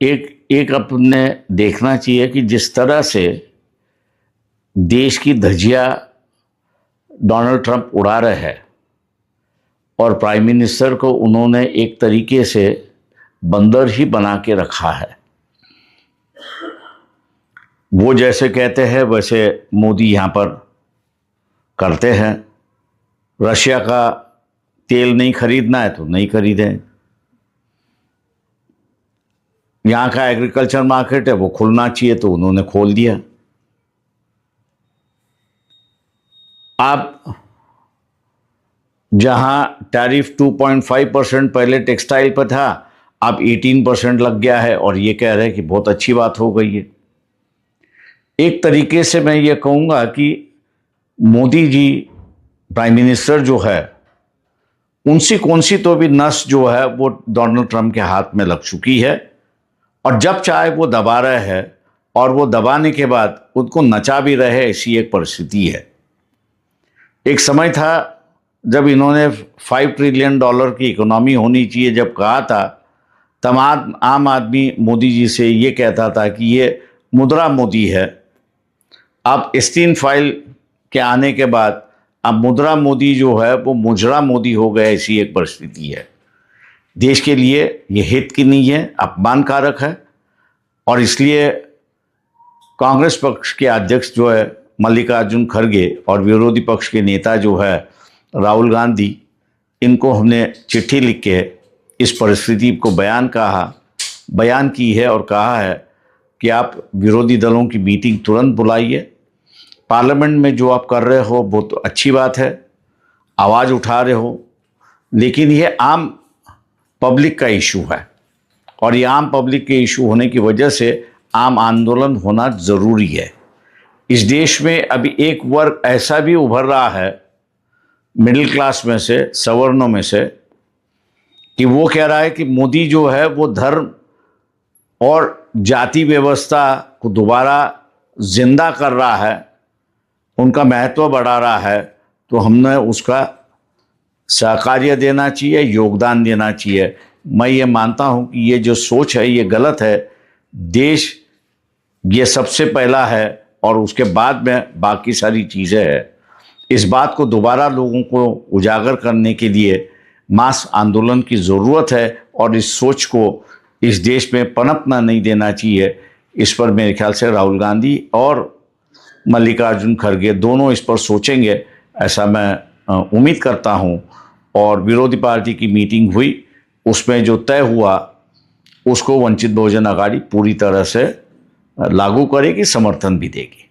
एक एक अपने देखना चाहिए कि जिस तरह से देश की धज्जियां डोनाल्ड ट्रंप उड़ा रहे हैं और प्राइम मिनिस्टर को उन्होंने एक तरीके से बंदर ही बना के रखा है। वो जैसे कहते हैं वैसे मोदी यहाँ पर करते हैं। रशिया का तेल नहीं खरीदना है तो नहीं खरीदें। यहाँ का एग्रीकल्चर मार्केट है वो खुलना चाहिए तो उन्होंने खोल दिया। आप जहां टैरिफ 2.5% पहले टेक्सटाइल पर था, अब 18% लग गया है और ये कह रहे हैं कि बहुत अच्छी बात हो गई है। एक तरीके से मैं ये कहूँगा कि मोदी जी प्राइम मिनिस्टर जो है उनसी कौन सी तो भी नस जो है वो डोनाल्ड ट्रंप के हाथ में लग चुकी है और जब चाहे वो दबा रहे हैं और वो दबाने के बाद उनको नचा भी रहे, ऐसी एक परिस्थिति है। एक समय था जब इन्होंने $5 ट्रिलियन की इकोनॉमी होनी चाहिए जब कहा था, तब आम आदमी मोदी जी से ये कहता था कि ये मुद्रा मोदी है। अब एस्टीन फाइल के आने के बाद अब मुद्रा मोदी जो है वो मुजरा मोदी हो गया, ऐसी एक परिस्थिति है। देश के लिए ये हित की नहीं है, अपमानकारक है और इसलिए कांग्रेस पक्ष के अध्यक्ष जो है मल्लिकार्जुन खड़गे और विरोधी पक्ष के नेता जो है राहुल गांधी, इनको हमने चिट्ठी लिख के इस परिस्थिति को बयान की है और कहा है कि आप विरोधी दलों की मीटिंग तुरंत बुलाइए। पार्लियामेंट में जो आप कर रहे हो बहुत तो अच्छी बात है, आवाज़ उठा रहे हो, लेकिन ये आम पब्लिक का इशू है और ये आम पब्लिक के इशू होने की वजह से आम आंदोलन होना ज़रूरी है। इस देश में अभी एक वर्ग ऐसा भी उभर रहा है मिडिल क्लास में से, सवर्णों में से, कि वो कह रहा है कि मोदी जो है वो धर्म और जाति व्यवस्था को दोबारा जिंदा कर रहा है, उनका महत्व बढ़ा रहा है, तो हमने उसका सहकार्य देना चाहिए, योगदान देना चाहिए। मैं ये मानता हूँ कि ये जो सोच है ये गलत है। देश ये सबसे पहला है और उसके बाद में बाकी सारी चीज़ें हैं। इस बात को दोबारा लोगों को उजागर करने के लिए मास आंदोलन की ज़रूरत है और इस सोच को इस देश में पनपना नहीं देना चाहिए। इस पर मेरे ख्याल से राहुल गांधी और मल्लिकार्जुन खड़गे दोनों इस पर सोचेंगे, ऐसा मैं उम्मीद करता हूं। और विरोधी पार्टी की मीटिंग हुई, उसमें जो तय हुआ उसको वंचित बहुजन आघाड़ी पूरी तरह से लागू करेगी, समर्थन भी देगी।